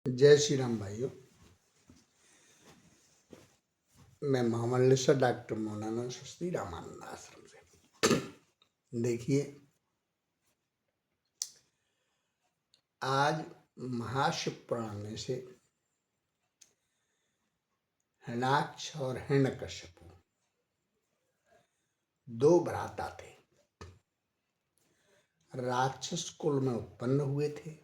जय श्री राम भाइयों। मैं मोहम्मद लिस्सा डॉक्टर मौलाना सस्ती रामानंद आश्रम से। देखिए, आज महाशिव पुराण में से हिरण्याक्ष और हिरण्यकश्यप दो भ्राता थे। राक्षस कुल में उत्पन्न हुए थे।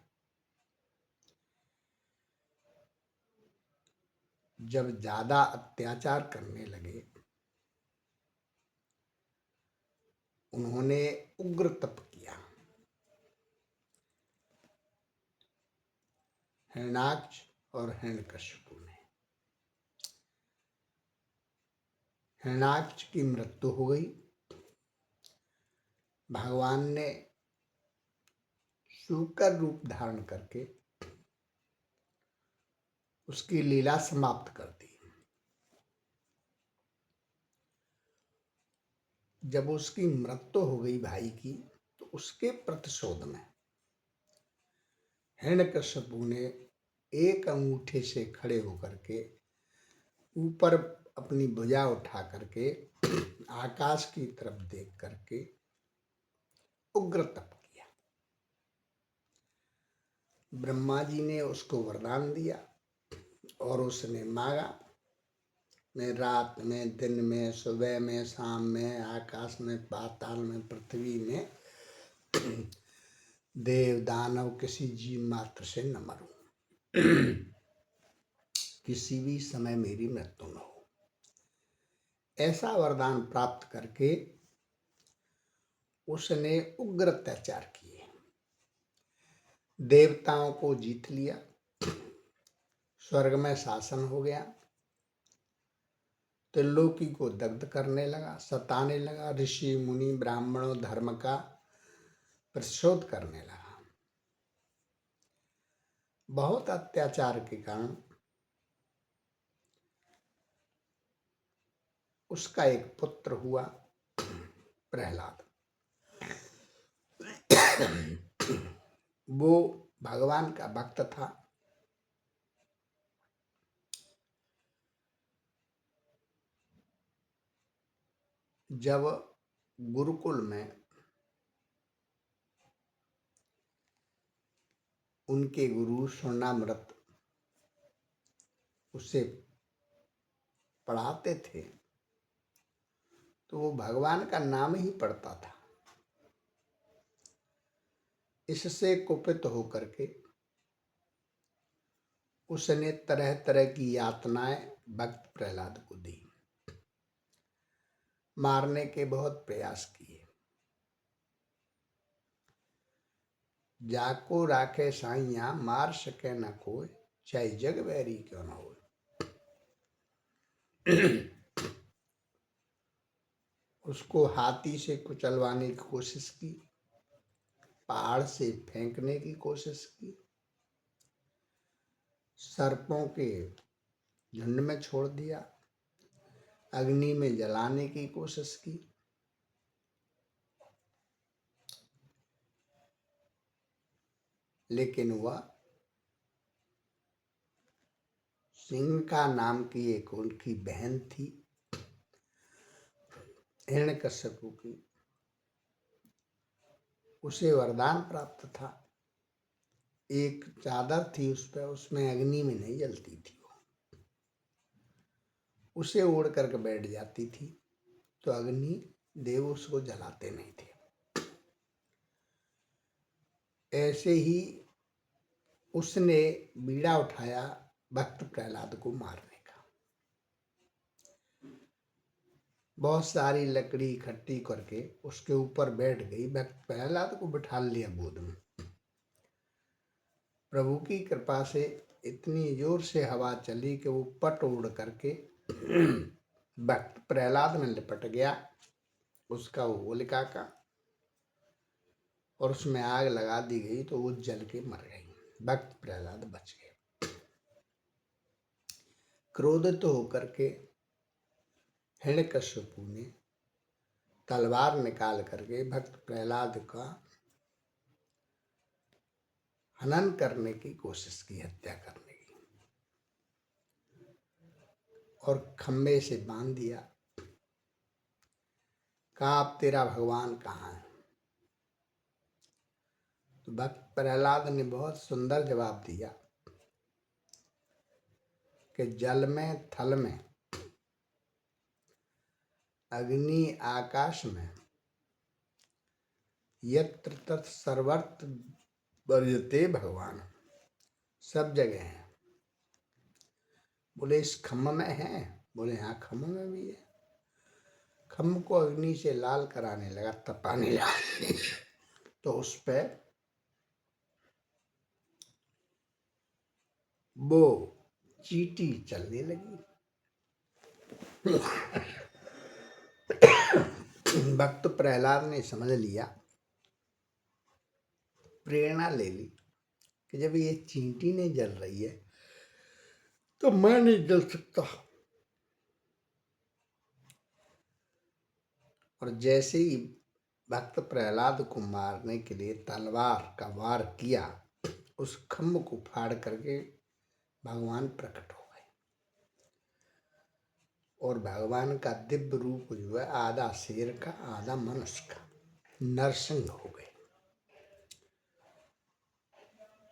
जब ज्यादा अत्याचार करने लगे, उन्होंने उग्र तप किया। हिरण्याक्ष और हिरण्यकश्यप ने। हिरण्याक्ष की मृत्यु हो गई। भगवान ने शूकर रूप धारण करके उसकी लीला समाप्त कर दी। जब उसकी मृत्यु हो गई भाई की, तो उसके प्रतिशोध में हिरण्यकश्यप ने एक अंगूठे से खड़े होकर के ऊपर अपनी भुजा उठा करके आकाश की तरफ देख करके उग्र तप किया। ब्रह्मा जी ने उसको वरदान दिया और उसने मांगा, मैं रात में, दिन में, सुबह में, शाम में, आकाश में, पाताल में, पृथ्वी में देव दानव किसी जीव मात्र से न मरूं, किसी भी समय मेरी मृत्यु न हो। ऐसा वरदान प्राप्त करके उसने उग्र अत्याचार किए, देवताओं को जीत लिया, स्वर्ग में शासन हो गया, त्रिलोकी को दग्ध करने लगा, सताने लगा, ऋषि मुनि ब्राह्मणों धर्म का प्रतिशोध करने लगा। बहुत अत्याचार के कारण उसका एक पुत्र हुआ, प्रहलाद। वो भगवान का भक्त था। जब गुरुकुल में उनके गुरु स्वर्णामृत उसे पढ़ाते थे, तो वो भगवान का नाम ही पढ़ता था। इससे कुपित होकर के उसने तरह तरह की यातनाएं भक्त प्रहलाद को दी, मारने के बहुत प्रयास किए। जाको राखे साइया मार सके न कोई, चाहे जग बैरी क्यों न हो। उसको हाथी से कुचलवाने की कोशिश की, पहाड़ से फेंकने की कोशिश की, सर्पों के झुंड में छोड़ दिया, अग्नि में जलाने की कोशिश की। लेकिन वह सिंह नाम की एक उनकी बहन थी, हिरण्यकश्यप की, उसे वरदान प्राप्त था। एक चादर थी उस पर, उसमें अग्नि में नहीं जलती थी, उसे ओढ़ करके बैठ जाती थी, तो अग्नि देव उसको जलाते नहीं थे। ऐसे ही उसने बीड़ा उठाया भक्त प्रहलाद को मारने का। बहुत सारी लकड़ी इकट्ठी करके उसके ऊपर बैठ गई, भक्त प्रहलाद को बिठा लिया गोद में। प्रभु की कृपा से इतनी जोर से हवा चली कि वो पट उड़ करके भक्त प्रहलाद में लिपट गया, उसका वो होलिका का, और उसमें आग लगा दी गई, तो वो जल के मर गई। भक्त प्रहलाद बच गए। क्रोधित होकर के हिरण्यकश्यप ने तलवार निकाल करके भक्त प्रहलाद का हनन करने की कोशिश की, हत्या करने की और खम्भे से बांध दिया। कहा अब तेरा भगवान कहाँ है? तो भक्त प्रहलाद ने बहुत सुंदर जवाब दिया कि जल में, थल में, अग्नि आकाश में, यत्र तत् सर्वत्र वर्जते भगवान, सब जगह है। बोले इस खम्भ में है? बोले हाँ खम्भ में भी है। खम्भ को अग्नि से लाल कराने लगा, तपाने लगा तो उस पे वो चींटी चलने लगी। भक्त प्रहलाद ने समझ लिया, प्रेरणा ले ली कि जब ये चींटी नहीं जल रही है तो मैं नहीं जल सकता। और जैसे ही भक्त प्रहलाद को मारने के लिए तलवार का वार किया, उस खम्भ को फाड़ करके भगवान प्रकट हो गए और भगवान का दिव्य रूप जो है आधा शेर का आधा मनुष्य का, नरसिंह हो गए।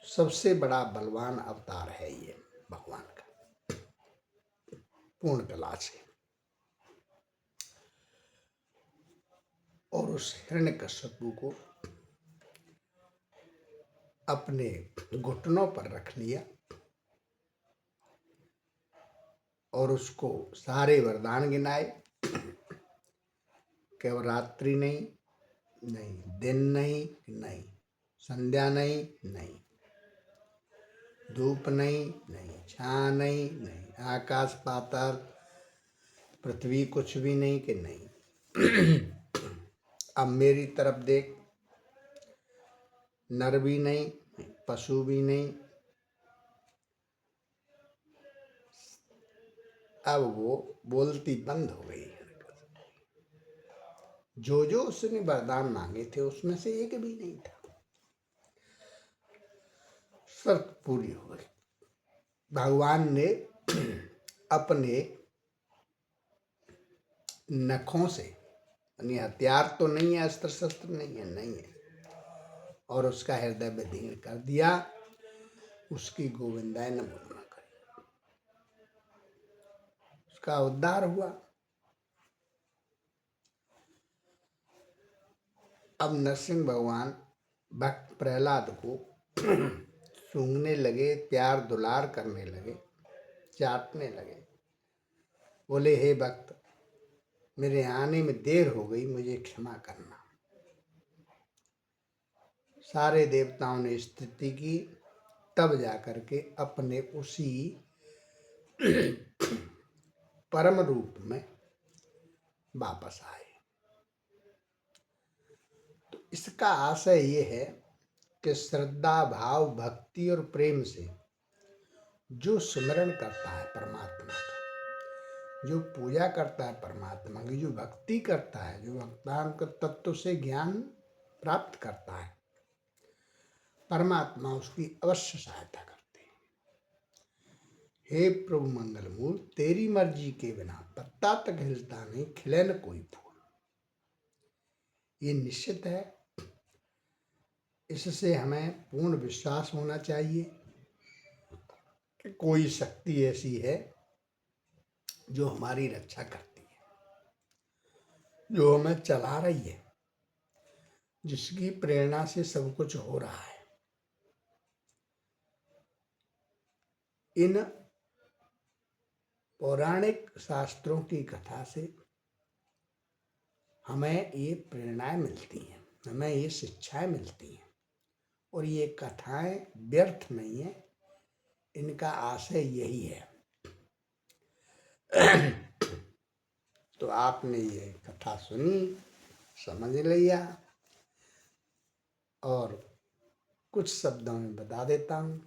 सबसे बड़ा बलवान अवतार है ये भगवान का, पूर्ण कला से। और उस हिरण्यकश्यपु को अपने घुटनों पर रख लिया और उसको सारे वरदान गिनाए कि अब रात्रि नहीं, नहीं दिन नहीं, नहीं संध्या नहीं, नहीं धूप नहीं, नहीं छां नहीं, नहीं आकाश पाताल पृथ्वी कुछ भी नहीं कि नहीं। अब मेरी तरफ देख, नर भी नहीं, पशु भी नहीं। अब वो बोलती बंद हो गई। जो जो उसने वरदान मांगे थे उसमें से एक भी नहीं था। शर्त पूरी हो गई। भगवान ने अपने नखों से, यानी हथियार तो नहीं है, अस्त्र शस्त्र नहीं है, नहीं है, और उसका हृदय विदीर्ण कर दिया। उसकी गोविंदाय नमो नमः करी, उसका उद्धार हुआ। अब नरसिंह भगवान भक्त प्रहलाद को सूंघने लगे, प्यार दुलार करने लगे, चाटने लगे। बोले हे भक्त, मेरे आने में देर हो गई, मुझे क्षमा करना। सारे देवताओं ने स्तुति की, तब जाकर के अपने उसी परम रूप में वापस आए। तो इसका आशय ये है कि श्रद्धा, भाव, भक्ति और प्रेम से जो स्मरण करता है परमात्मा का, जो पूजा करता है परमात्मा की, जो भक्ति करता है, जो भगवान के तत्व से ज्ञान प्राप्त करता है, परमात्मा उसकी अवश्य सहायता करते हैं। हे प्रभु मंगल मूर्त, तेरी मर्जी के बिना पत्ता तक हिलता नहीं, खिले न कोई फूल। ये निश्चित है। इससे हमें पूर्ण विश्वास होना चाहिए कि कोई शक्ति ऐसी है जो हमारी रक्षा करती है, जो हमें चला रही है, जिसकी प्रेरणा से सब कुछ हो रहा है। इन पौराणिक शास्त्रों की कथा से हमें ये प्रेरणाएं मिलती हैं, हमें ये शिक्षाएं मिलती हैं, और ये कथाएं व्यर्थ नहीं है। इनका आशय यही है। तो आपने ये कथा सुनी, समझ लिया, और कुछ शब्दों में बता देता हूँ।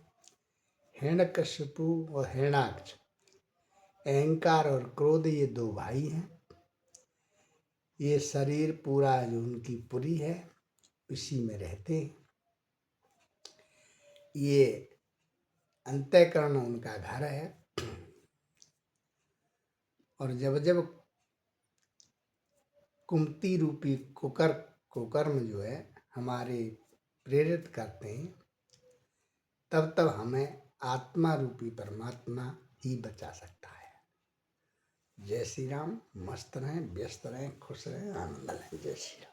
हिरण्यकशिपु और हिरण्याक्ष, अहंकार और क्रोध, ये दो भाई हैं। ये शरीर पूरा जो उनकी पुरी है, इसी में रहते हैं। ये अंतःकरण उनका घर है। और जब जब कुमति रूपी कुकर्म जो है हमारे प्रेरित करते हैं, तब तब हमें आत्मा रूपी परमात्मा ही बचा सकता है। जय श्री राम। मस्त रहें, व्यस्त रहें, खुश रहें, आनंद रहें। जय श्री राम।